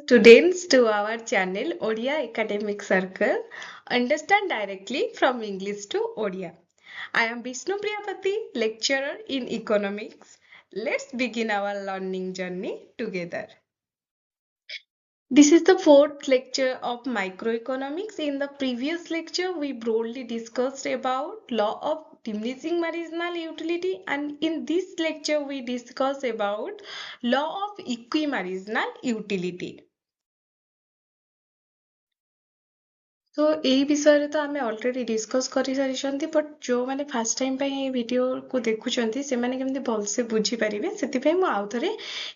students to our channel Odia Academic Circle. Understand directly from English to Odia. I am Vishnu Priyapati, lecturer in economics. Let's begin our learning journey together. This is the fourth lecture of microeconomics. In the previous lecture, we broadly discussed about law of diminishing marginal utility, and in this lecture, we discuss about law of equimarginal utility. तो एई विषय तो आमे already discuss करि सारिछंती but जो माने first time पे ए video को देखुचंती से माने केमती भल से बुझी परिबे सेति पे मु आउ थरे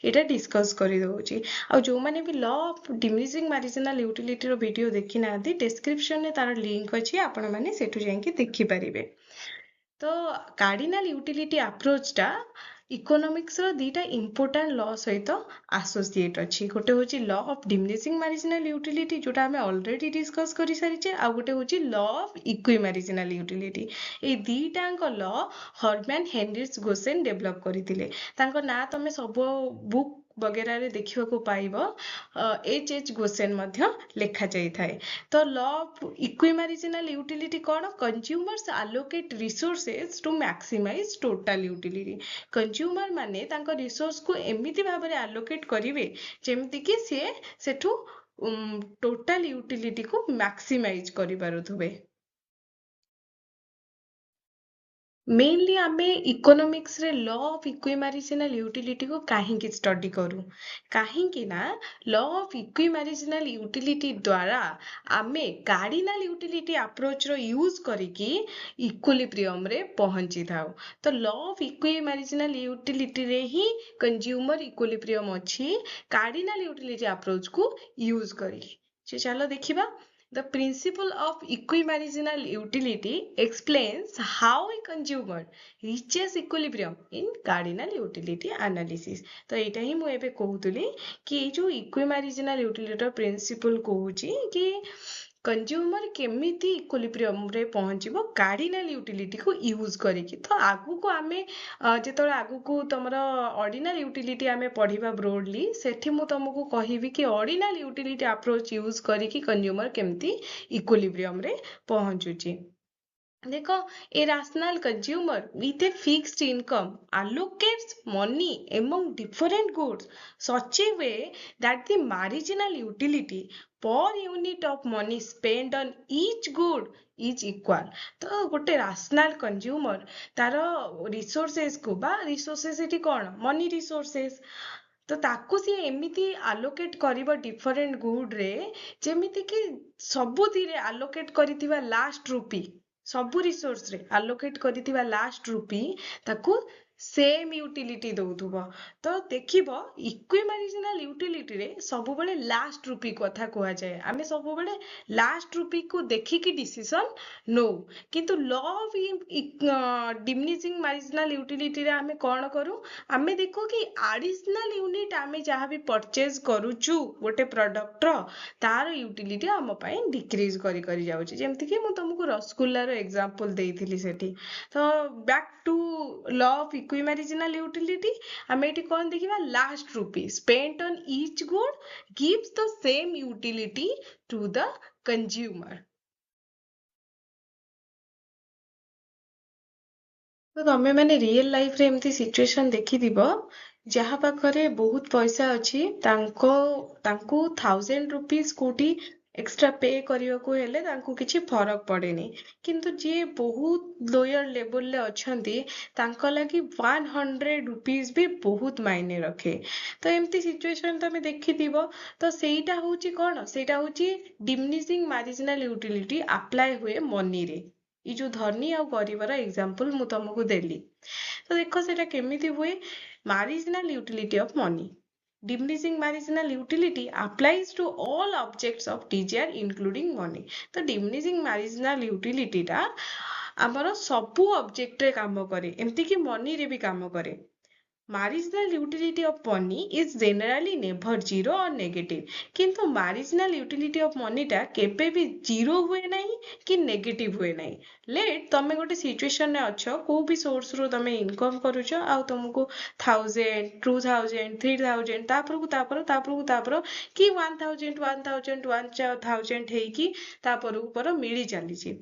एटा डिस्कस करि दउची आ जो माने भी law of diminishing marginal utility रो वीडियो देखि नांती डिस्क्रिप्शन ने तार लिंक अछि आपण माने सेठु जाई के देखि परिबे तो कार्डिनल यूटिलिटी अप्रोच टा इकोनॉमिक्स रो दीटा इंपोर्टेंट लॉ सहित एसोसिएट अछि गोटे होची law of diminishing marginal utility जोटा हमें ऑलरेडी डिस्कस करि सारिचे आ गोटे होची लॉ ऑफ इक्विमार्जिनल यूटिलिटी ए दीटांक law Hermann Heinrich Gossen develop करथिले तांको ना तमे सब बुक वगैरह रे देखिबा को पाइबो एच गोसेन मध्य लेखा जाई थाए तो लॉ ऑफ इक्विमार्जिनल यूटिलिटी कोन consumers allocate resources to maximise total utility consumer माने तांको रिसोर्स को एमिति भाबरे अलोकेट करिवे जेमिति कि सेठू टोटल यूटिलिटी को मैक्सिमाइज करि पारुथबे मेनली आमे इकोनॉमिक्स रे लॉ ऑफ इक्विमार्जिनल यूटिलिटी को काहेकि स्टडी करू काहेकि ना लॉ ऑफ इक्विमार्जिनल यूटिलिटी द्वारा आमे कार्डिनल यूटिलिटी अप्रोच रो यूज करिकी इक्विलिब्रियम रे पहुंची थाउ तो लॉ ऑफ इक्विमार्जिनल यूटिलिटी रे ही कंज्यूमर इक्विलिब्रियम अछि कार्डिनल यूटिलिटी अप्रोच को यूज करी चलो देखिबा The principle of equimarginal utility explains how a consumer reaches equilibrium in cardinal utility analysis. तो एटा ही मु एबे कहूतली कि जो equimarginal utility principle कहूची कि कंज्यूमर केमिति इक्विलिब्रियम रे पहुंचबो कार्डिनल यूटिलिटी को यूज करिकी तो आगु को आमे जेतोळे आगु को तमरो ऑर्डिनल यूटिलिटी आमे पढिबा ब्रोडली सेठी मु तुमको कहिबी कि ऑर्डिनल यूटिलिटी अप्रोच यूज करिकी कंज्यूमर केमिति इक्विलिब्रियम रे पहुंचुची देखो a rational consumer with a fixed income allocates money among different goods such a way that the marginal utility per unit of money spent on each good is equal तो गोटे rational consumer तारो resources को बा resources eighty कोन money resources तो ताकू सी एमिति allocate करिबो different good रे जेमिति कि सबुति रे आलोकेट करितिबा लास्ट रुपी सबु रिसोर्स रे आलोकेट करितिबा लास्ट रुपी ताकू सेम यूटिलिटी दउथुबो तो देखिबो इक्विमार्जिनल यूटिलिटी रे सबु बेले लास्ट रुपी कथा कोआ जाय आमे सबु बेले लास्ट रुपी को देखि कि डिसीजन नो किंतु law of diminishing marginal utility रे आमे कोन करू आमे देखो कि एडिशनल यूनिट आमे जहां भी परचेज करूचू गोटे प्रोडक्ट रो तार यूटिलिटी हम पई डिक्रीज करी करी जाउची जेमति कि मु तुमको रसगुल्ला रो एग्जांपल देइथिली सेठी तो back to law of equimarginal utility आमे एटी कोन देखिबा last rupee spent on each good gives the same utility to the consumer तो तमे माने रियल लाइफ रे एमती सिचुएशन देखि दिबो जहा पाखरे बहुत पैसा अछि तांको 1000 रुपीस कोटी एक्स्ट्रा पे करियो को हेले तांको किछि फरक पड़ेनी किंतु जे बहुत लोअर लेवल ले अछंती तांको लागि 100 रुपीस भी बहुत मायने रखे तो एमती सिचुएशन तमे देखि दिबो तो सेटा होची कोन सेटा होची डिमिनिशिंग मार्जिनल यूटिलिटी अप्लाई हुए मनी रे ई जो धनी आ गरीबर एग्जांपल मु तुमको देली तो देखो सेटा केमिति हुए marginal utility of money diminishing marginal utility applies to all objects of TGR including money तो diminishing marginal utility टा हमरो सबु ऑब्जेक्ट रे काम करे एमति कि मनी रे भी काम करे Marginal utility of money is generally never zero or negative, କିନ୍ତୁ marginal utility of money ଟା କେବେ ବି zero ହୁଏ ନାହିଁ କି negative ହୁଏ ନାହିଁ। let ତମେ ଗୋଟେ situation ରେ ଅଛ, କୋଉ ବି source ରୁ ତମେ income କରୁଛ, ଆଉ ତମକୁ 1000 2000 3000 ତାପରକୁ କି 1000 ହେଇକି ତାପରକୁ ମିଳି ଚାଲିଛି।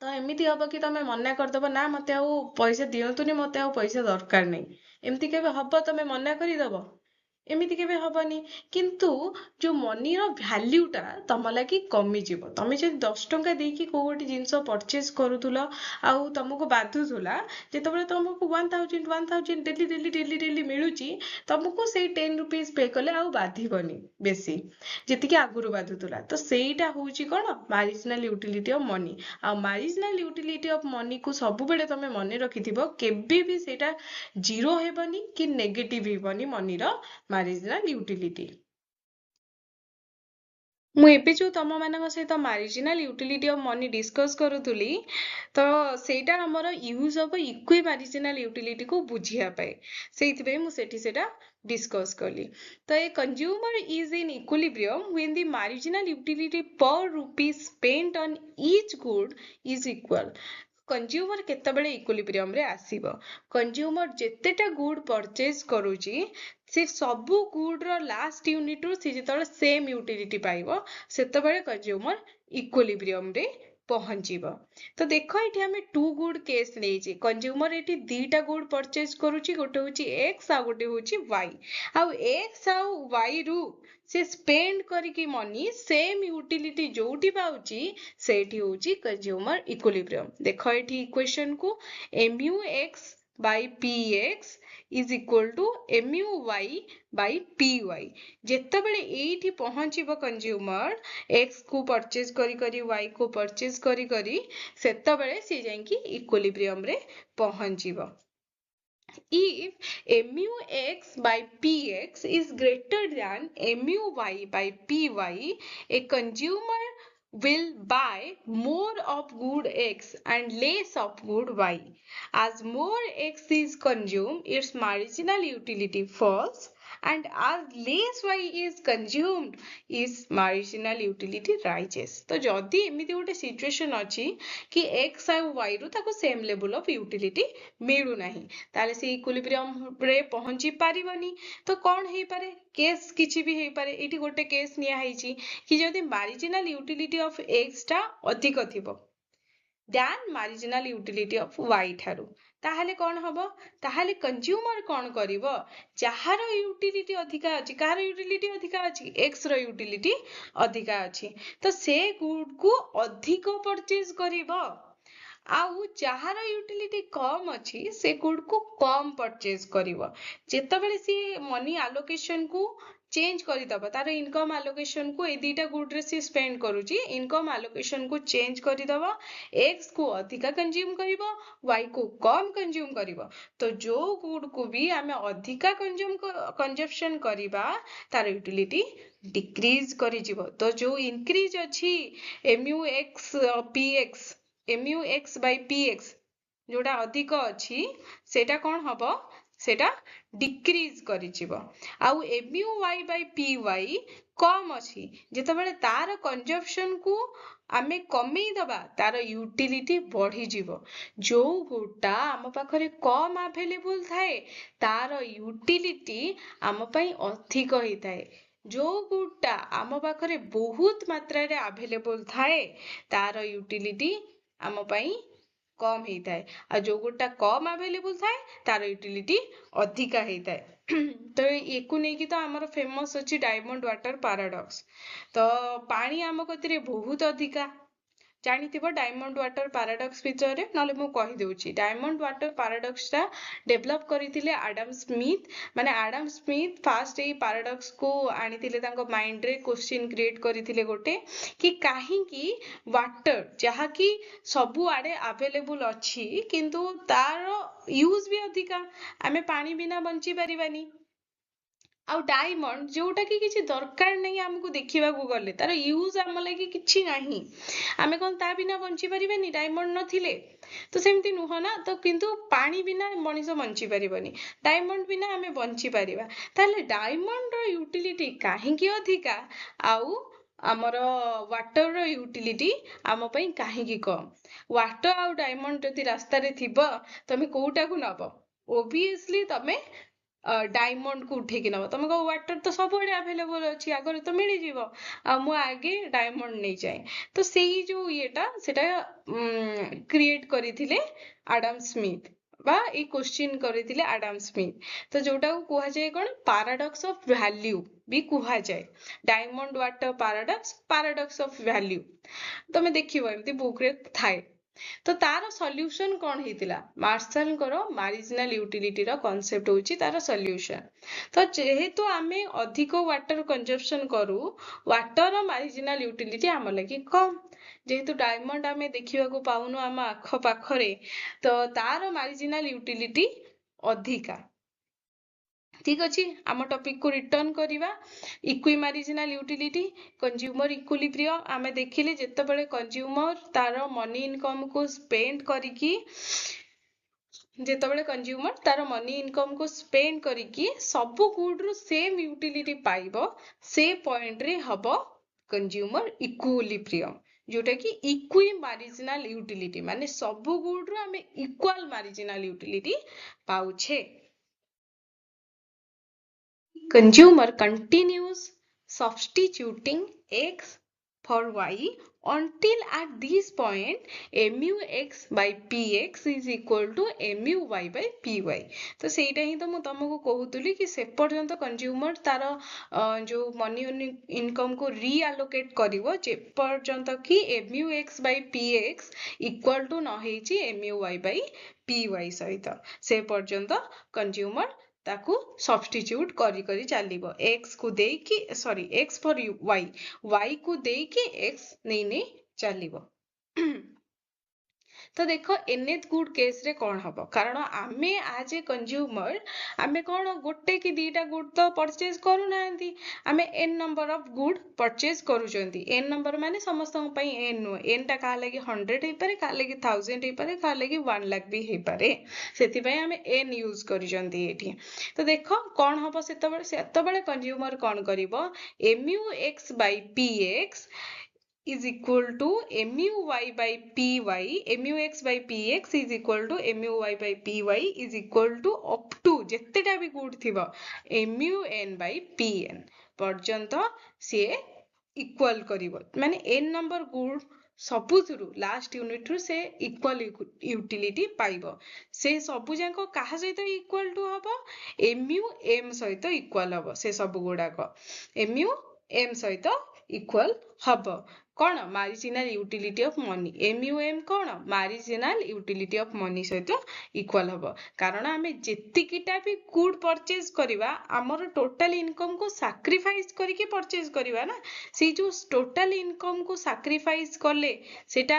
ତ ଏମିତି ହବ କି ତମେ ମନା କରିଦବ ନା ମତେ ଆଉ ପଇସା ଦିଅନ୍ତୁନି, ମତେ ଆଉ ପଇସା ଦରକାର ନାହିଁ, ଏମିତି କେବେ ହବ? ତମେ ମନା କରିଦବ? ଏମିତି କେବେ ହବନି। କିନ୍ତୁ ଯୋଉ ମନିର ଭ୍ୟାଲ୍ୟୁଟା ତମ ଲାଗି କମିଯିବ। ତମେ ଯଦି 10 ଟଙ୍କା ଦେଇକି କୋଉ ଗୋଟେ ଜିନିଷ ପରଚେଜ କରୁଥିଲ ଆଉ ତମକୁ ବାଧୁଥିଲା, ଯେତେବେଳେ ତମକୁ 1000 ଡେଲି ମିଳୁଛି, ତମକୁ ସେଇ 10 rupees ପେ କଲେ ଆଉ ବାଧିବନି ବେଶୀ, ଯେତିକି ଆଗରୁ ବାଧୁଥିଲା। ତ ସେଇଟା ହଉଛି କଣ, ମାରିଜିନାଲ ୟୁଟିଲିଟି ଅଫ ମନି। ଆଉ ମାରିଜିନାଲ ୟୁଟିଲିଟି ଅଫ ମନିକୁ ସବୁବେଳେ ତମେ ମନେ ରଖିଥିବ, କେବେ ବି ସେଇଟା ଜିରୋ ହେବନି କି ନେଗେଟିଭ ହେବନି ମନିର ମାରିଜିନାଲ ୟୁଟିଲିଟି। ମୁଁ ଏବେ ଯୋଉ ତମ ମାନଙ୍କ ସହିତ ମାରିଜିନାଲ ୟୁଟିଲିଟି ଅଫ ମନି ଡିସ୍କସ କରୁଥିଲି, ତ ସେଇଟା ଆମର ୟୁଜ ଅଫ ଇକ୍wi ମାରିଜିନାଲ ୟୁଟିଲିଟିକୁ ବୁଝିବା ପାଇଁ, ସେଇଥିପାଇଁ ମୁଁ ସେଟା ଡିସ୍କସ କଲି। ତ ଏ consumer is in equilibrium when the marginal utility per rupee spent on each good is equal। Consumer କେତେବେଳେ ଇକ୍ୱିଲିବ୍ରିୟମ ରେ ଆସିବ, କନଜ୍ୟୁମର ଯେତେଟା ଗୁଡ ପରଚେଜ କରୁଛି, ସେ ସବୁ ଗୁଡ ର ଲାଷ୍ଟ ୟୁନିଟ ରୁ ସେ ଯେତେବେଳେ ସେମ ୟୁଟିଲିଟି ପାଇବ, ସେତେବେଳେ କନଜ୍ୟୁମର ଇକ୍ୱିଲିବ୍ରିୟମ ରେ ପହଞ୍ଚିବ। ତ ଦେଖ, ଏଠି ଆମେ ଟୁ ଗୁଡ କେସ୍ ନେଇଛେ। କନଜ୍ୟୁମର ଏଠି ଦିଟା ଗୁଡ ପରଚେଜ କରୁଛି, ଗୋଟେ ହଉଛି ଏକ୍ସ ଆଉ ଗୋଟେ ହଉଛି ୱାଇ। ଆଉ ଏକ୍ସ ଆଉ ୱାଇ ରୁ ସେ ସ୍ପେଣ୍ଡ କରିକି ମନି ସେମ ୟୁଟିଲିଟି ଯୋଉଠି ପାଉଛି, ସେଇଠି ହଉଛି କନଜ୍ୟୁମର ଇକ୍ୱିଲିବ୍ରିୟମ। ଦେଖ ଏଠି ଇକ୍ୱେସନ କୁ, mu x by px is equal to mu y by py। ଯେତେବେଳେ ଏଇଠି ପହଞ୍ଚିବ କନଜ୍ୟୁମର x କୁ ପରଚେଜ କରି y କୁ ପରଚେଜ କରି, ସେତେବେଳେ ସେ ଯାଇକି ଇକ୍ୱିଲିବ୍ରିୟମ ରେ ପହଞ୍ଚିବ। If mu x by px is greater than mu y by py, a consumer will buy more of good x and less of good y. As more x is consumed, its marginal utility falls, and as less y is consumed, its marginal utility rises। ତ ଯଦି ଏମିତି ଗୋଟେ situation ଅଛି କି x ଆଉ y ରୁ ତାକୁ same level of utility ମିଳୁନାହିଁ, ତାହେଲେ ସେ ଇକ୍ୱିଲିବ୍ରିୟମ ରେ ପହଞ୍ଚି ପାରିବନି। ତ କଣ ହେଇପାରେ? କେସ୍ କିଛି ବି ହେଇପାରେ। ଏଇଠି ଗୋଟେ କେସ୍ ନିଆ ହେଇଛି କି ଯଦି ମାରିଜିନାଲ ୟୁଟିଲିଟି ଅଫ x ଟା ଅଧିକ ଥିବ ଦ୍ୟାନ ମାରିଜିନାଲ ୟୁଟିଲିଟି ଅଫ y ଠାରୁ, ତାହେଲେ କଣ ହବ? ତାହେଲେ କନଜ୍ୟୁମର କଣ କରିବ? ଯାହାର ୟୁଟିଲିଟି ଅଧିକା ଅଛି, କାହାର ୟୁଟିଲିଟି ଅଧିକା ଅଛି? x ର ୟୁଟିଲିଟି ଅଧିକା ଅଛି, ତ ସେ ଗୁଡ କୁ ଅଧିକ ପରଚେଜ କରିବ। ଆଉ ଯାହାର ୟୁଟିଲିଟି କମ ଅଛି, ସେ ଗୁଡ କୁ କମ ପରଚେଜ କରିବ। ଯେତେବେଳେ ସିଏ ମନି ଆଲୋକେସନ କୁ ଚେଞ୍ଜ କରିଦବ, ତାର ଇନକମ ଆଲୋକେସନ କୁ ଏଇ ଦିଟା ଗୁଡ ରେ ସିଏ ସ୍ପେଣ୍ଡ କରୁଛି, ଇନକମ ଆଲୋକେସନ କୁ ଚେଞ୍ଜ କରିଦବ, x କୁ ଅଧିକା କନଜ୍ୟୁମ କରିବ, y କୁ କମ କନଜ୍ୟୁମ କରିବ। ତ ଯୋଉ ଗୁଡ କୁ ବି ଆମେ ଅଧିକା କନଜମ୍ପସନ କରିବା, ତାର ୟୁଟିଲିଟି ଡିକ୍ରିଜ କରିଯିବ। ତ ଯୋଉ ଇନକ୍ରିଜ ଅଛି mu x by px ଯୋଉଟା ଅଧିକ ଅଛି, ସେଇଟା କଣ ହବ? ସେଇଟା ଡିକ୍ରିଜ କରିଯିବ। ଆଉ mu y by py କମ ଅଛି, ଯେତେବେଳେ ତାର କନଜମ୍ପସନ କୁ ଆମେ କମେଇ ଦବା, ତାର ୟୁଟିଲିଟି ବଢିଯିବ। ଯୋଉ ଗୁଡଟା ଆମ ପାଖରେ କମ ଆଭେଲେବୁଲ ଥାଏ, ତାର ୟୁଟିଲିଟି ଆମ ପାଇଁ ଅଧିକ ହେଇଥାଏ। ଯୋଉ ଗୁଡଟା ଆମ ପାଖରେ ବହୁତ ମାତ୍ରାରେ ଆଭେଲେବୁଲ ଥାଏ, ତାର ୟୁଟିଲିଟି ଆମ ପାଇଁ କମ ହେଇଥାଏ। ଆଉ ଯୋଉ ଗୁଡଟା କମ ଆଭେଲେବୁଲ ଥାଏ, ତାର ୟୁଟିଲିଟି ଅଧିକା ହେଇଥାଏ। ତ ୟାକୁ ନେଇକି ତ ଆମର ଫେମସ ଅଛି ଡାଇମଣ୍ଡ ୱାଟର ପାରାଡକ୍ସ। ତ ପାଣି ଆମ କତିରେ ବହୁତ ଅଧିକା, ଜାଣିଥିବ ଡାଇମଣ୍ଡ ୱାଟର ପାରାଡକ୍ସ ବିଷୟରେ, ନହେଲେ ମୁଁ କହିଦଉଛି। ଡାଇମଣ୍ଡ ୱାଟର ପାରାଡକ୍ସ ଟା ଡେଭଲପ କରିଥିଲେ ଆଡାମ ସ୍ମିଥ। ମାନେ ଆଡାମ ସ୍ମିଥ ଫାଷ୍ଟ ଏଇ ପାରାଡକ୍ସ କୁ ଆଣିଥିଲେ, ତାଙ୍କ ମାଇଣ୍ଡ ରେ କ୍ୱେଶ୍ଚିନ୍ କ୍ରିଏଟ କରିଥିଲେ ଗୋଟେ, କି କାହିଁକି ୱାଟର ଯାହାକି ସବୁଆଡେ ଆଭେଲେବୁଲ ଅଛି, କିନ୍ତୁ ତାର ୟୁଜ ବି ଅଧିକା, ଆମେ ପାଣି ବିନା ବଞ୍ଚି ପାରିବାନି, आउ डायमंड जोटा कि किसी दरकार नहीं आमको देखा गले तार यूज आम लगे कि नहीं आम कौन ता बिना बंची पारे डायमंड नथिले तो सेमती नुह ना तो किंतु पानी बिना मनीष बंची पारबनी डायमंड बिना आम बंची पारिबा ताले डायमंड रो यूटिलिटी काहेकि अधिका आउ आमर वाटर रो यूटिलिटी आम पई काहेकि कम वाटर आउ डायमंड जदि रास्ता रे थिबो तमे कोउटा को नब ओबियसली तमे डायमंड को उठेकी नब तुम कह वाटर तो सब आभेलेबल अच्छी आगे तो मिल जीव मु आगे डायमंड नहीं जाए तो सेही जो येटा सेटा क्रिएट करथिले आडम स्मिथ बा ए क्वेश्चन करथिले आडम स्मिथ तो जोटा को कुहा जाए कोन पैराडॉक्स ऑफ वैल्यू भी कुहा जाए diamond water paradox of value तमे देखिबो एमती बुक रे थाए तो तार सॉल्यूशन कौन हेतिला मार्शल करो मार्जिनल यूटिलिटी रो कांसेप्ट होची तार सॉल्यूशन तो जेहेतु आमे अधिक वाटर कंजप्शन करू वाटर मार्जिनल यूटिलिटी आम लगी कम जेहेतु डायमंड आमे देखिबा को पाउनु आम आख पाखरे तो तार मार्जिनल यूटिलिटी अधिका ठीक अच्छे आम टॉपिक को रिटर्न करवा equi marginal utility consumer equilibrium आमे देखिले जेतेबेले कंज्यूमर तार मनी इनकम को स्पेंड करिकी जेतेबेले कंज्यूमर तार मनी इनकम को स्पेंड करिकी सब गुड रु सेम यूटिलिटी पाइबो से पॉइंट रे हबो कंज्यूमर इक्विलिब्रियम जोटा कि इक्वी मार्जिनल यूटिलिटी माने सब गुड रु आमे इक्वल मार्जिनल यूटिलिटी पाउछे Consumer continues substituting x for y until at this point mu x by px is equal to mu y by py तो सेटा ही तो मु तुमको कहूतली कि से पर्यंत कंज्यूमर तार जो मनी इनकम को रीअलोकेट करिवो जे पर्यंत कि mu x by px equal to न हेची mu y by py सहित से पर्यंत कंज्यूमर ताकू सब्स्टिट्यूट करी करी चलिबो x को देकी सॉरी x फॉर y को देकी x नहीं नहीं चलिबो तो देखो एनेथ गुड केस रे कौन हबो कारण आमे आज ए कंज्यूमर आमे कौन गोटे कि दीटा गुड तो परचेज करू नांती आमे n number of good purchase करूचंती n नंबर माने समस्त पई n नो n टा का लगी 100 हे पारे का लगी 1000 हे पारे का लगी 1 लाख भी हे पारे सेति पई आमे n यूज करूचंती एठी तो देखो कौन हबो सेतबेले कंज्यूमर कौन करिवो mu x by px is equal to mu y by py mu x by px is equal to mu y by py is equal to up to जेतेटा भी गुड थिबो mu n by pn पर्यंत से equal करिवो माने n number good सबुथुरु last unit रु से equal utility पाइबो से सबु जाको काहा सहित इक्वल टू हबो mu m सहित इक्वल हबो से सब गुडाको mu m सहित इक्वल हबो कौन marginal utility of money MUM कौन मार्जिनल यूटिलिटी ऑफ मनी सहित इक्वल हबो कारण आमे जेतिकिटा भी गुड परचेज करिवा हमर टोटल इनकम को सैक्रिफाइस करके परचेज करिवा ना से जो टोटल इनकम को सैक्रिफाइस करले सेटा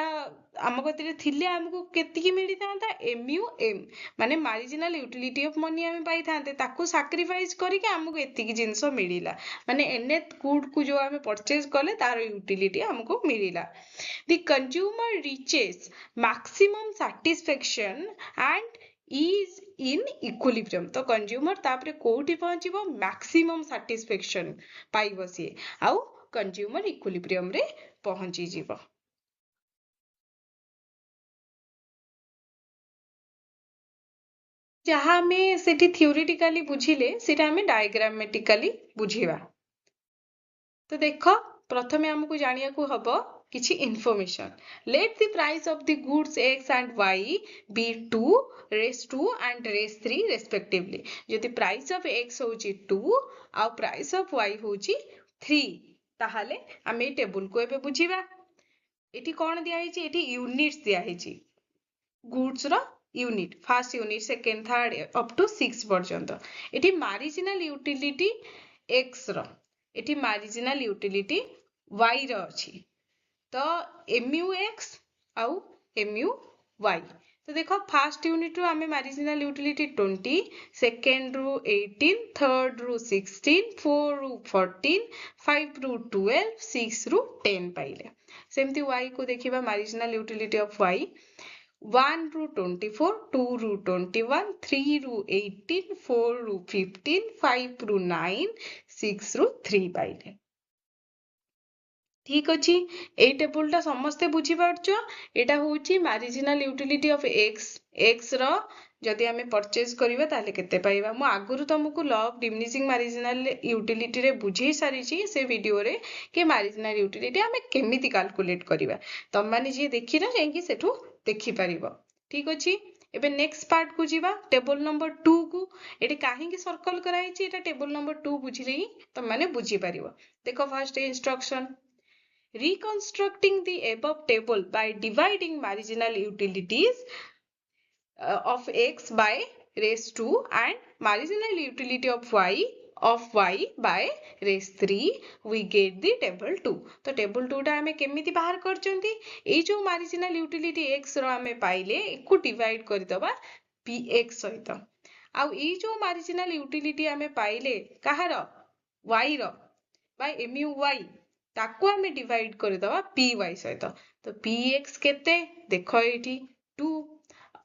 आम कतिरे थिले हमको केतिकी मिली थांता MUM माने मार्जिनल यूटिलिटी ऑफ मनी आमे पाई थांते ताको सैक्रिफाइस करके हमको एतिकी जिंस मिलिला माने एनेथ गुड को जो आमे परचेज करले तार यूटिलिटी हमको मिलिला the consumer reaches maximum satisfaction and is in equilibrium तो कंज्यूमर तापरे कोठी पहुंचीबो मैक्सिमम सैटिस्फैक्शन पाइबो से आउ कंज्यूमर इक्विलिब्रियम रे पहुंची जीवो जहाँ हमें सेठी थियोरिटिकली बुझिले सेटा हमें डायग्रामेटिकली बुझिबा तो देखो प्रथमे हमको जानिया को हबो किछि information let the price of the goods x and y be 2 raise 2 and raise 3 respectively यदि प्राइस ऑफ x होची 2 आ प्राइस ऑफ y होची 3 ताहाले हम ए टेबल को एबे बुझिबा एठी कोन दिया हिची एठी यूनिट्स दिया हिची गुड्स रो unit first unit second third up to 6 पर्यंत एठी मार्जिनल यूटिलिटी x रो एठी मार्जिनल यूटिलिटी y रो अछि तो mu x आउ mu y तो देखो फास्ट यूनिट रू आमे मार्जिनल यूटिलिटी 20, सेकेंड रू 18, थर्ड रू 16, 4 रू 14, 5 रू 12, 6 रू 10 पाइले। सेमती y को देखिबा मार्जिनल यूटिलिटी ऑफ y 1 रू 24, 2 रू 21, 3 रू 18, 4 रू 15, 5 रू 9, 6 रू 3 पाइले। ठीक अच्छी ए टेबुल टा समस्ते बुझी पारछ एटा होची मार्जिनल यूटिलिटी ऑफ x रो जदि आमे परचेज करिबा ताले केते पाइबा। मु आगुरु तुमको law of diminishing marginal utility रे बुझेई सारिची से वीडियो रे के मार्जिनल यूटिलिटी आमे केमिति कैलकुलेट करिबा। तम माने जे देखि ना जेंकी सेठू देखि पारिबो। ठीक अछि एबे नेक्स्ट पार्ट को जीवा टेबल नंबर 2 को एटी काहे की सर्कल कराई छी एटा टेबल नंबर 2 बुझिले ही तम माने बुझी पारिबो। देखो first instruction reconstructing the above table by dividing marginal utilities of x by raised 2 and marginal utility of y by raised 3 we get the table 2। तो table 2 टा हमें केमिति बाहर करचंती ए जो marginal utility x रो हमें पाइले एकु डिवाइड कर दबा px सहित आउ ए जो marginal utility हमें पाइले कहार y row by mu y ताको हमें डिवाइड कर दबा py सहित। तो px केते देखो एठी 2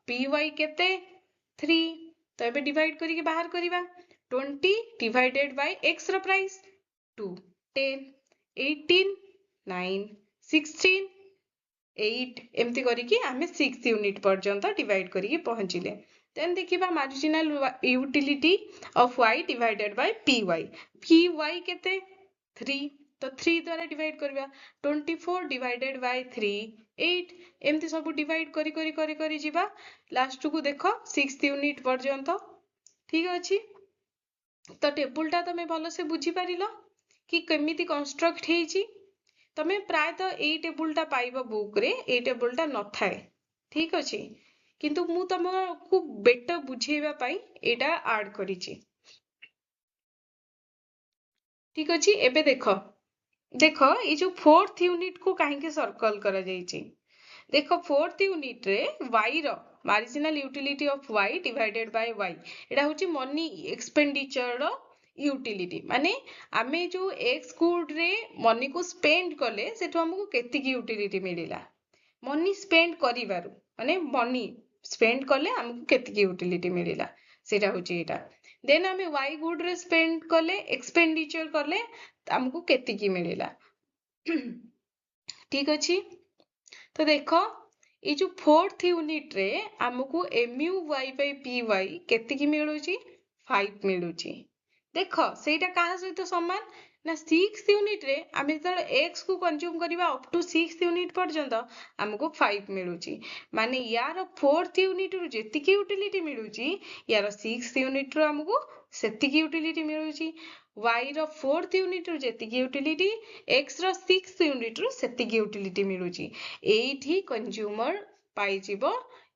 py केते 3 तो एबे डिवाइड करी के बाहर करिबा 20 डिवाइडेड बाय x रो प्राइस 2 10 18 9 16 8 एमती करी के हमें 6 यूनिट पर्यंत डिवाइड करी के पहुंचिले। देन देखिबा marginal utility of y divided bye py केते 3 तो 3 द्वारा डिवाइड करबा 24 डिवाइडेड बाय 3 8 एमती सब डिवाइड करी करी करी करी जीवा लास्ट को देखो 6th यूनिट पर्यंत। ठीक अछि तो टेबल टा तमे भलो से बुझी पारिलो कि केमिति कंस्ट्रक्ट हेची। तमे प्राय तो ए टेबल टा पाइबो बुक रे ए टेबल टा न थाए। ठीक अछि किंतु मु तमको बेटर बुझेबा पई एटा ऐड करिछि। ठीक अछि एबे देखो देखो ये जो 4th यूनिट को कहीं सर्कल करा जाइछि। देखो 4th यूनिट रे y रो marginal utility of y divided by y एटा होची मनी एक्सपेंडिचर रो यूटिलिटी माने आमे जो x गुड रे मनी को स्पेंड कले सेठो हमको केतिकी यूटिलिटी मिलिला मनी स्पेंड करिवारु माने मनी स्पेंड कले हमको केतिकी यूटिलिटी मिलिला सेटा होची एटा। देन आमे y गुड रे स्पेंड कले एक्सपेंडिचर कले हमको केतिकी मिलिला। ठीक अछि तो देखो ये जो 4th यूनिट रे हमको mu y by py केतिकी मिलुची 5 मिलुची। देखो सेटा काहा सहित समान ना 6th यूनिट रे आमे जर x को कंज्यूम करिबा अप टू 6th यूनिट पर्यंत हमको 5 मिलुची माने यार 4th यूनिट रो जेतिकी यूटिलिटी मिलुची यार 6th यूनिट रो हमको सेतिकी यूटिलिटी मिलुची y रो 4th यूनिट रो जेतिकी यूटिलिटी x रो 6th यूनिट रो सेतिकी यूटिलिटी मिलुची। एठी कंज्यूमर पाई जीवो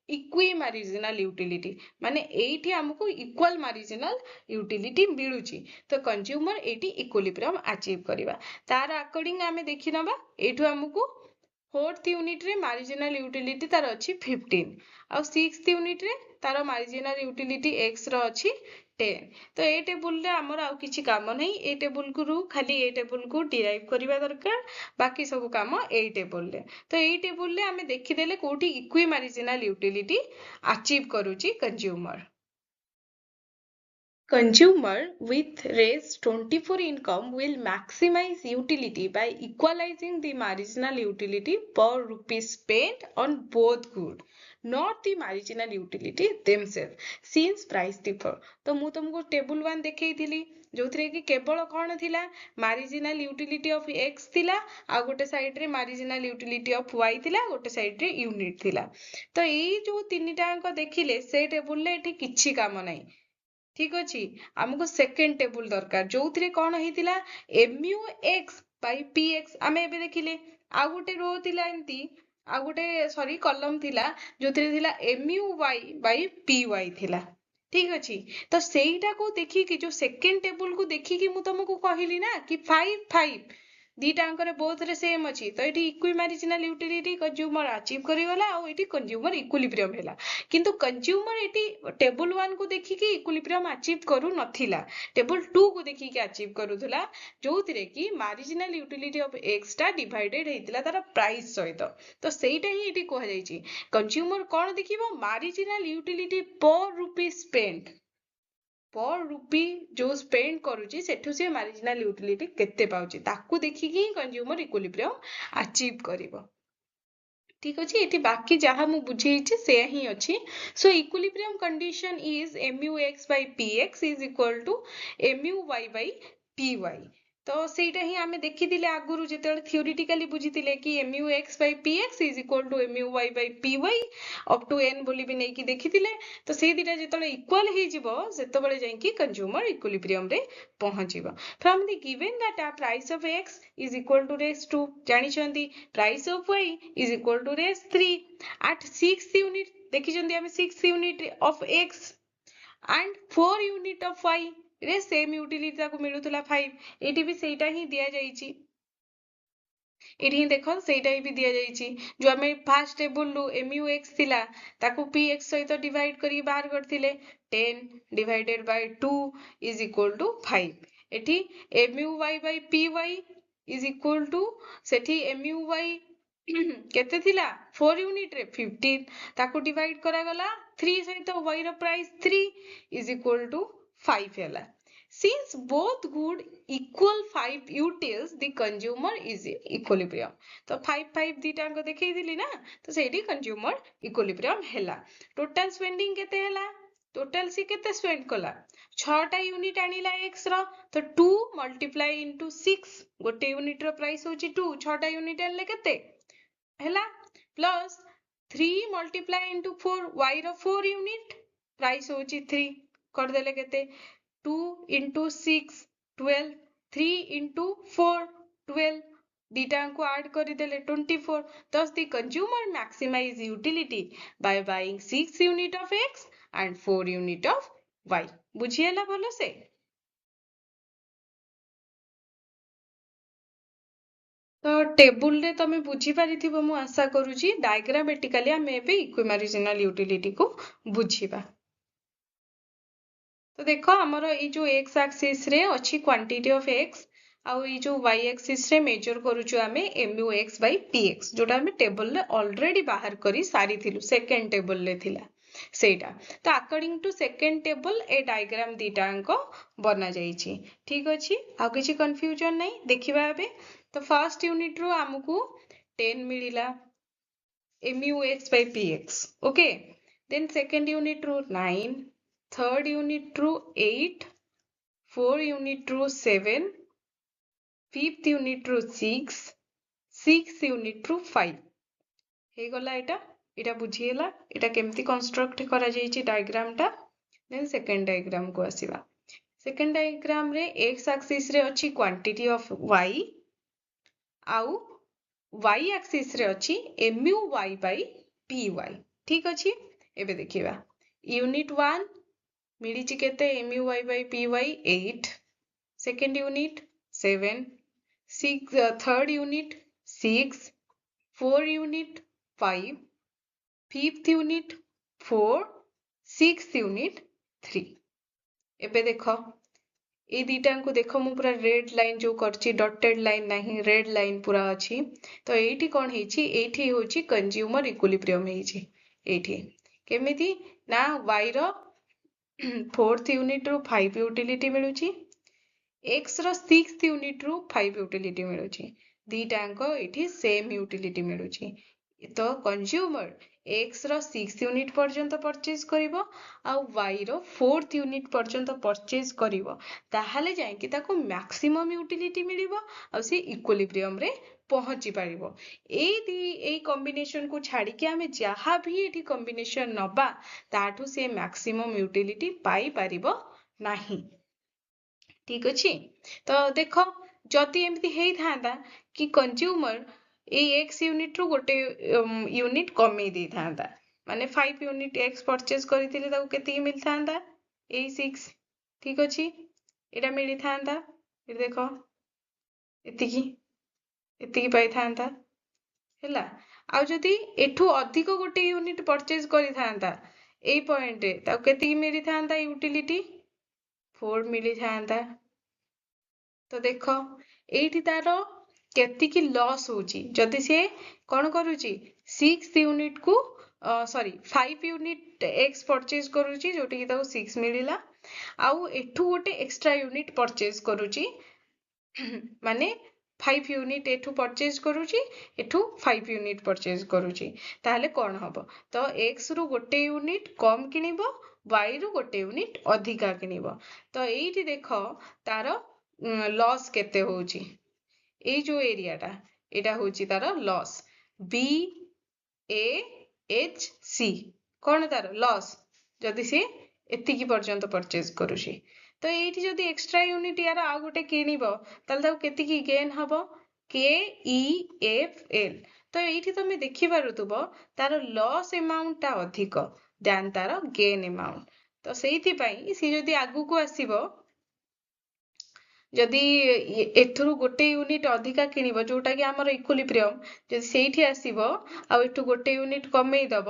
इक्वी मार्जिनल यूटिलिटी माने एठी हमको इक्वल मार्जिनल यूटिलिटी मिलुची। तो कंज्यूमर एठी इक्विलिब्रियम अचीव करिबा तार अकॉर्डिंग आमे देखि नबा एठु हमको 4th यूनिट रे मार्जिनल यूटिलिटी तार अछि 15 और 6th यूनिट रे तार मार्जिनल यूटिलिटी x रो अछि 10। तो ए टेबल रे हमर आउ किछि काम नै ए टेबल को रू खाली ए टेबल को डिराइव करिबा दरकार बाकी सब काम ए टेबल रे। तो ए टेबल रे हमें देखि देले कोठी इक्वी मार्जिनल यूटिलिटी अचीव करूची consumer. Consumer with raised 24 income will maximize utility by equalizing the marginal utility per rupee spent on both good, not the marginal utility themselves since price differ। तो मु तुमको table 1 देखै थिली जोथरे कि केवल कोन थिला marginal utility of x थिला आ गोटे side रे मार्जिनल यूटिलिटी ऑफ y थिला गोटे साइड रे यूनिट थिला। तो एई जो तीनटा अंक देखिले से टेबल रे एठी किछि काम नै। ठीक अछि हमको सेकंड टेबल दरकार जो थरे कोन हेतिला mu x by px आमे एबे देखिले आ गोटे रो थिला एंती आ गोटे सॉरी कॉलम थिला जो थरे थिला mu y by py थिला। ठीक अछि तो सेईटा को देखि कि जो सेकंड टेबल को देखि कि मु तुमको कहिली ना कि 5 5 दीटांकर बोथ रे सेम अछि तो एटी equimarginal utility consumer achieve करिगला आ एटी कंज्यूमर इक्विलिब्रियम हैला किंतु कंज्यूमर एटी टेबल 1 को देखि कि इक्विलिब्रियम अचीव करू नथिला टेबल 2 को देखि कि अचीव करूथला जोथिरे कि मार्जिनल यूटिलिटी ऑफ x टा डिवाइडेड हेतिला तार प्राइस सहित तो सेटा ही एटी कह जाईची कंज्यूमर कोन देखिबो मार्जिनल यूटिलिटी पर रुपी स्पेंट पर रुपी जो स्पेंड करूची सेठु से मार्जिनल यूटिलिटी केते पाउची ताकू देखि कि कंज्यूमर इक्विलिब्रियम अचीव करिवो ठीक अछि एटी बाकी जहा मु बुझेइछि से ही अछि सो equilibrium condition is MUX by PX is equal to MUY by PY तो सेटा ही आमे देखिथिले आगुरु जेतेले थ्योरेटिकली बुझिथिले कि MUX by PX is equal to MUY by PY up to n बोली भी नै कि देखिथिले तो से दिटा जेतेले इक्वल हे जिवो सेतेबेले जाई कि कंज्यूमर इक्विलिब्रियम रे पहुंचीबो from the given data price of x is equal to raise 2 जानि छंती price of y is equal to raise 3 at 6 unit देखि छंती आमे 6 unit of x and 4 unit of y रे सेम यूटिलिटी ताको मिलुतला 5 eighty भी सेटा ही दिया जाईची एटी ही देखो सेटा ही भी दिया जाईची जो हमें फर्स्ट टेबल लु MUX थिला ताको PX सहित डिवाइड करी बाहर करथिले 10 divided by 2 is equal to 5 एटी MUY by PY is equal to सेठी MUY केते थिला 4 यूनिट रे 15 ताको डिवाइड करा गला 3 सहित y रो प्राइस 3 इज इक्वल टू 5 हैला since both good equal 5 utils the consumer is equilibrium तो 5 दीटा को देखै दिली ना तो सेठी consumer equilibrium हैला total spending केते हैला टोटल सी केते स्पेंड कला 6 टा यूनिट आनिला x रो तो 2 मल्टीप्लाई इनटू 6 गोटे यूनिट रो प्राइस होची 2 6 टा यूनिट आनले केते हैला प्लस 3 मल्टीप्लाई इनटू 4 y रो 4 यूनिट प्राइस होची 3 कर देले केते 2 into 6 12 3 into 4 12 दीटा को ऐड कर देले 24 thus the consumer maximize utility by buying 6 unit of x and 4 unit of y बुझिएला भलो से तो टेबल रे तमे बुझी पारिथिबो मु आशा करूची डायग्रामेटिकली हम एबे इक्विमार्जिनल यूटिलिटी को बुझीबा तो देखो हमर ई जो x एक्सिस रे अछि क्वांटिटी ऑफ x आउ ई जो y एक्सिस रे मेजर करूछु आमे MUX by PX जोटा हमें टेबल रे ऑलरेडी बाहर करी सारी थिलु सेकंड टेबल रे थिला सेटा तो अकॉर्डिंग टू सेकंड टेबल ए डायग्राम दीटांक बना जाईची ठीक अछि आ किछि कंफ्यूजन नै देखिबा एबे तो फर्स्ट यूनिट रो हमकु 10 मिलिला MUX by PX okay then second unit रो 9 third unit रू 8 4 unit रू 7 fifth unit रू 6 sixth unit रू 5 हे गला एटा बुझिएला एटा केमती कंस्ट्रक्ट करा जाईची डायग्राम टा देन सेकंड डायग्राम को आसीबा सेकंड डायग्राम रे x एक्सिस रे अछि क्वांटिटी ऑफ y आउ y एक्सिस रे अछि MUY by PY ठीक अछि एबे देखिबा यूनिट 1 मिली केते MUY by PY 8 second unit 7 6 third unit 6 4 unit 5 fifth unit 4 sixth unit 3 एबे देखो ए दीटा को देखो मु पूरा रेड लाइन जो करछि डॉटेड लाइन नहीं रेड लाइन पूरा अछि तो एठी कोन हेछि एठी होछि कंज्यूमर इक्विलिब्रियम हेछि एठी केमिति ना y रो 4th यूनिट रू 5 यूटिलिटी मिलुची x रो 6th यूनिट रू 5 यूटिलिटी मिलुची दीटांको एठी सेम यूटिलिटी मिलुची तो कंज्यूमर x रो 6th यूनिट पर्यंत परचेज करिवो आ y रो 4th यूनिट पर्यंत परचेज करिवो ताहाले जाय कि ताको मैक्सिमम यूटिलिटी मिलिवो आ से इक्विलिब्रियम रे पहुंची पारिबो ए कॉम्बिनेशन को छाड़ी के हमें जहाँ भी एठी कॉम्बिनेशन नबा ताठू से मैक्सिमम यूटिलिटी पाई पारिबो नाही ठीक अछि तो देखो जति एमती हेई थांदा कि कंज्यूमर ए x यूनिट रो गोटे यूनिट कमे दी थांदा माने 5 यूनिट x परचेज करिथिले ताको केति मिल थांदा ए 6 ठीक अछि एटा मिली थांदा देखो एतिकी ଏତିକି ପାଇଥାନ୍ତା ହେଲା। ଆଉ ଯଦି ଏଠୁ ଅଧିକ ଗୋଟେ ୟୁନିଟ୍ ପରଚେଜ କରିଥାନ୍ତା ଏଇ ପଏଣ୍ଟରେ ତାକୁ କେତିକି ମିଳିଥାନ୍ତା ୟୁଟିଲିଟି 4 ମିଳିଥାନ୍ତା। ତ ଦେଖ ଏଇଠି ତାର କେତିକି ଲସ୍ ହଉଛି ଯଦି ସେ କଣ କରୁଛି 6 ୟୁନିଟ୍ କୁ ସରି 5 ୟୁନିଟ୍ ଏକ୍ସ ପରଚେଜ କରୁଛି ଯୋଉଠିକି ତାକୁ 6 ମିଳିଲା, ଆଉ ଏଠୁ ଗୋଟେ ଏକ୍ସଟ୍ରା ୟୁନିଟ୍ ପରଚେଜ କରୁଛି ମାନେ 5 ୟୁନିଟ୍ ଏଠୁ ପରଚେଜ କରୁଛି, ଏଠୁ 5 ୟୁନିଟ୍ ପରଚେଜ କରୁଛି, ତାହେଲେ କଣ ହବ? ତ x ରୁ ଗୋଟେ ୟୁନିଟ୍ କମ କିଣିବ, y ରୁ ଗୋଟେ ୟୁନିଟ୍ ଅଧିକା କିଣିବ। ତ ଏଇଠି ଦେଖ ତାର ଲସ୍ କେତେ ହଉଛି। ଏଇ ଯୋଉ ଏରିଆଟା ଏଇଟା ହଉଛି ତାର loss. B A H C କଣ ତାର ଲସ୍ ଯଦି ସେ ଏତିକି ପର୍ଯ୍ୟନ୍ତ ପରଚେଜ କରୁଛି। ତ ଏଇଠି ଯଦି ଏକ୍ସଟ୍ରା ୟୁନିଟ୍ ୟାର ଆଉ ଗୋଟେ କିଣିବ ତାହେଲେ ତାକୁ କେତିକି ଗେନ୍ ହବ KEFL। ତ ଏଇଠି ତମେ ଦେଖିପାରୁଥିବ ତାର ଲସ୍ ଏମାଉଣ୍ଟ ଟା ଅଧିକ ଦ୍ୟାନ୍ ତାର ଗେନ୍ ଏମାଉଣ୍ଟ। ତ ସେଇଥିପାଇଁ ସେ ଯଦି ଆଗକୁ ଆସିବ ଯଦି ଏଥିରୁ ଗୋଟେ ୟୁନିଟ୍ ଅଧିକା କିଣିବ ଯୋଉଟା କି ଆମର ଇକ୍ୱିଲିବ୍ରିୟମ୍, ଯଦି ସେଇଠି ଆସିବ ଆଉ ଏଠୁ ଗୋଟେ ୟୁନିଟ୍ କମେଇ ଦବ,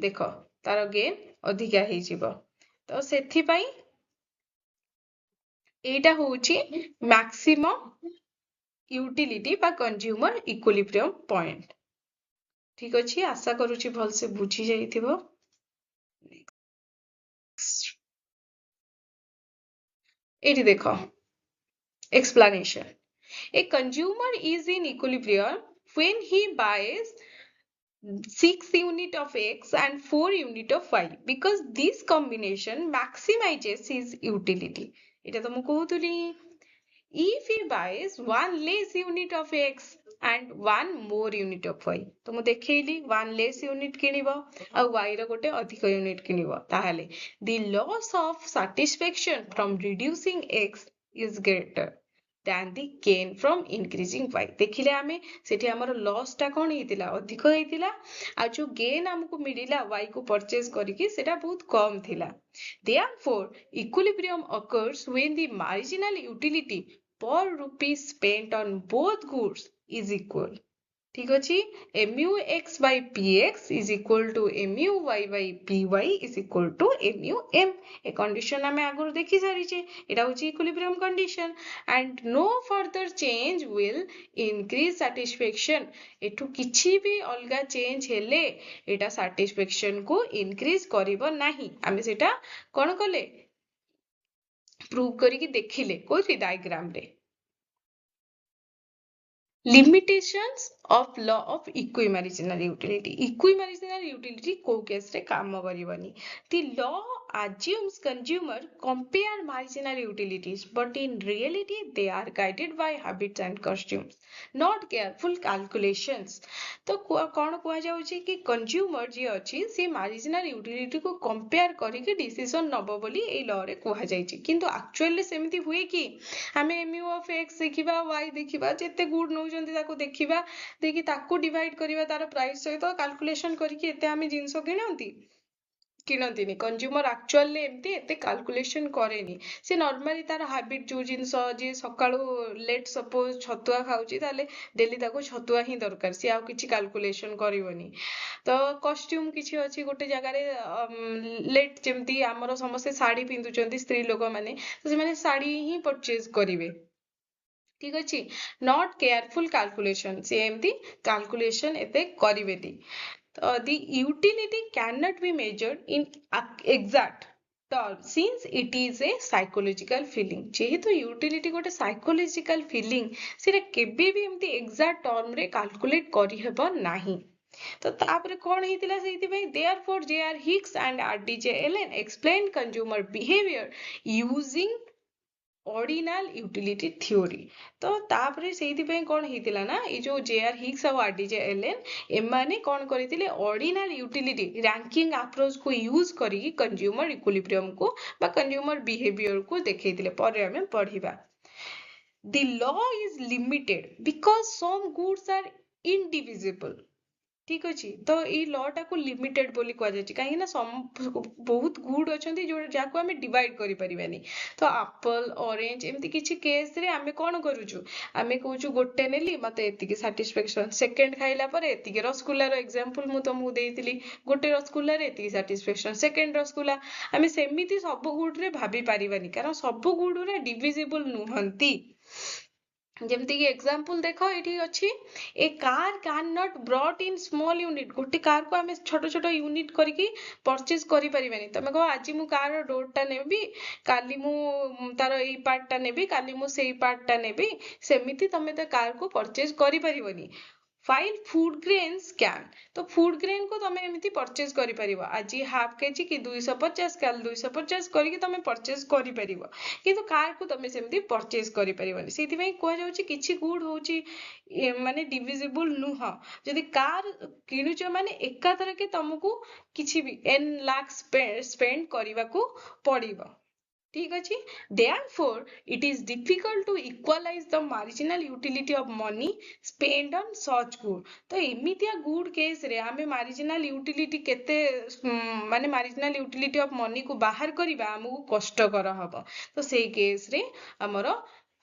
ଦେଖ ତାର ଗେନ୍ ଅଧିକା ହେଇଯିବ। ତ ସେଥିପାଇଁ ଏଇଟା ହଉଛି ମ୍ୟାକ୍ସିମମ୍ ୟୁଟିଲିଟି ବା କନଜ୍ୟୁମର ଇକ୍ୱିଲିବ୍ରିୟମ୍ ପଏଣ୍ଟ। ଠିକ ଅଛି, ଆଶା କରୁଛି ଭଲସେ ବୁଝି ଯାଇଥିବ। ଏଇଠି ଦେଖ explanation. A consumer is in equilibrium when he buys 6 unit of X and 4 unit of Y because this combination maximizes his utility. এটা তো ମୁଁ କହୁଥିଲି। If he buys one less unit of X and one more unit of Y, ତ ମୁଁ ଦେଖେଇଲି one less unit କିଣିବ ଆଉ Y ର ଗୋଟେ ଅଧିକ unit କିଣିବ, ତାହେଲେ the loss of satisfaction from reducing X is greater than the gain from increasing Y। ଦେଖିଲେ ଆମେ ସେଠି ଆମର ଲସ୍ ଟା କଣ ହେଇଥିଲା ଅଧିକ ହେଇଥିଲା, ଆଉ ଯୋଉ ଗେନ୍ ଆମକୁ ମିଳିଲା Y କୁ ପରଚେଜ କରିକି ସେଟା ବହୁତ କମ ଥିଲା। Therefore, equilibrium occurs when the marginal utility per rupee spent on both goods is equal। ଠିକ ଅଛି, mu x by px is equal to mu y by py is equal to mu m। A condition ଆମେ ଆଗରୁ ଦେଖି ସାରିଛେ, ଏଟା ହଉଛି ଇକ୍ୱିଲିବ୍ରିୟମ condition. and no further change will increase satisfaction। ଏଠୁ କିଛି ବି ଅଲଗା ଚେଞ୍ଜ ହେଲେ ଏଟା satisfaction କୁ increase କରିବ ନାହିଁ। ଆମେ ସେଟା କଣ କଲେ ପ୍ରୁଭ କରିକି ଦେଖିଲେ କୋଉଠି ଡାଇଗ୍ରାମ ରେ। Limitations of law of equimarginal utility। Equimarginal utility କୋଉ କେସରେ କାମ କରିବନି। The law assumes consumer compare marginal utilities but in reality they are guided by habits and costumes, not careful calculations। ତ କଣ କୁହାଯାଉଛି କି କନଜ୍ୟୁମର ଯିଏ ଅଛି ସେ ମାର୍ଜିନାଲ ୟୁଟିଲିଟି କୁ କମ୍ପେୟାର କରିକି ଡିସିସନ ନବ ବୋଲି ଏଇ ଲ ରେ କୁହାଯାଇଛି, କିନ୍ତୁ ଆକ୍ଚୁଆଲି ସେମିତି ହୁଏ କି? ଆମେ mu of x ଦେଖିବା, y ଦେଖିବା, ଯେତେ ଗୁଡ ନଉଛନ୍ତି ତାକୁ ଦେଖିବା, ଦେଇକି ତାକୁ ଡିଭାଇଡ କରିବା ତାର ପ୍ରାଇସ୍ ସହିତ କାଲକୁଲେସନ କରିକି ଏତେ ଆମେ ଜିନିଷ କିଣନ୍ତିନି। କନଜ୍ୟୁମର ଆକ୍ଚୁଆଲି ଏମିତି ଏତେ କାଲକୁଲେସନ କରେନି। ସେ ନର୍ମାଲି ତାର ହାବିଟ ଯୋଉ ଜିନିଷ ଯିଏ ସକାଳୁ ଲେଟ୍ ସପୋଜ ଛତୁଆ ଖାଉଛି ତାହେଲେ ଡେଲି ତାକୁ ଛତୁଆ ହିଁ ଦରକାର, ସିଏ ଆଉ କିଛି କାଲକୁଲେସନ କରିବନି। ତ କଷ୍ଟ୍ୟୁମ କିଛି ଅଛି ଗୋଟେ ଜାଗାରେ ଲେଟ୍, ଯେମିତି ଆମର ସମସ୍ତେ ଶାଢୀ ପିନ୍ଧୁଛନ୍ତି ସ୍ତ୍ରୀ ଲୋକମାନେ, ତ ସେମାନେ ଶାଢୀ ହିଁ ପରଚେଜ କରିବେ। ଠିକ ଅଛି, ନଟ୍ କେୟାରଫୁଲ କାଲକୁଲେସନ, ସେ ଏମିତି କାଲକୁଲେସନ ଏତେ କରିବେନି। The utility cannot be measured in exact term since it is a psychological feeling। ଯେହେତୁ utility ଗୋଟେ psychological feeling, ସେଟା କେବେ ବି ଏମିତି exact term ରେ calculate କରିହେବ ନାହିଁ। ତ ତାପରେ କଣ ହେଇଥିଲା ସେଇଥିପାଇଁ therefore J.R. Hicks and R.D.J. Allen explained consumer behavior using ordinal utility theory। ତ ତାପରେ ସେଇଥିପାଇଁ କଣ ହେଇଥିଲା ନା ଏଇ ଯୋଉ J.R. Hicks ଆଉ R.D.J. Allen ଏମାନେ କଣ କରିଥିଲେ ଅର୍ଡିନାଲ ୟୁଟିଲିଟି ରାଙ୍କିଙ୍ଗ ଆପ୍ରୋଚ କୁ ୟୁଜ କରିକି କନଜ୍ୟୁମର ଇକ୍ୱିଲିବ୍ରିୟମ କୁ ବା କନଜ୍ୟୁମର ବିହେଭିୟର କୁ ଦେଖେଇଥିଲେ। ପରେ ଆମେ ପଢିବା। The law is limited because some goods are indivisible ठीक अच्छे तो ये लॉ टाको लिमिटेड बोली कहुच्छे कहीं बहुत गुड अच्छा जो जहाँ आम डिवाइड करें तो एप्पल ऑरेंज एमती किसी केस रे आमे कौन करूचु आमे कहूँ गोटे नेली मत एति साटिस्फेक्शन सेकेंड खाइला पर एति रसगुल्लार एग्जांपल मु तुमको देइतिली गोटे रसगुल्ला एति साटिस्फेक्शन सेकेंड रसगुल्ला आमे सेमिति सब गुड रे भाभी पारिबानी कारण सब गुड रे डिविजिबल नुहंती ଯେମିତି କି ଏକ୍ସାମ୍ପଲ ଦେଖ ଏଠି ଅଛି a car can not brought in small unit ଗୋଟେ କାରକୁ ଆମେ ଛୋଟ ଛୋଟ ୟୁନିଟ୍ କରିକି ପରଚେଜ କରିପାରିବାନି ତମେ କହ ଆଜି ମୁଁ କାର ଡୋରଟା ନେବି କାଲି ମୁଁ ତାର ଏଇ ପାର୍ଟଟା ନେବି କାଲି ମୁଁ ସେଇ ପାର୍ଟଟା ନେବି ସେମିତି ତମେ ତ କାରକୁ ପରଚେଜ କରିପାରିବନି फाइल फूड ग्रेन्स कैन तो फूड ग्रेन को तुम एमती परचेज कर आज हाफ केजी कि 250 काल 250 करके तुम परचेज कर किंतु कार को तुम सेमती परचेज कर कहुच्छे किसी गुड हूँ माने डिविजिबल नुह जदि कार किणुच माने एकाथर के तुमको किसी भी n लाख स्पेंड करने को पड़ो ठीक अच्छे therefore it is difficult to equalize the marginal utility of money spent on such good तो एमितिया गुड केस रे आमे मार्जिनल यूटिलिटी केते माने मार्जिनल यूटिलिटी ऑफ मनी को बाहर करिबा हमहु कष्टकर हबो तो सेई केस रे हमरो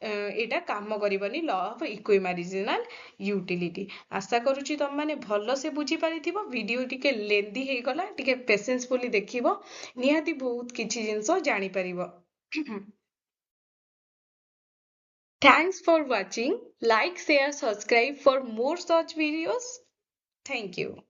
एटा काम करबनी लॉ ऑफ इक्विमार्जिनल यूटिलिटी आशा करूची तुम माने भलो से बुझी पारिथिबो वीडियो टिके लेंदी हे गला टिके पेशेंसफुली देखिबो निहाती बहुत किछि जिंसो जानि परिबो Thanks for watching. Like, share, subscribe for more such videos. Thank you.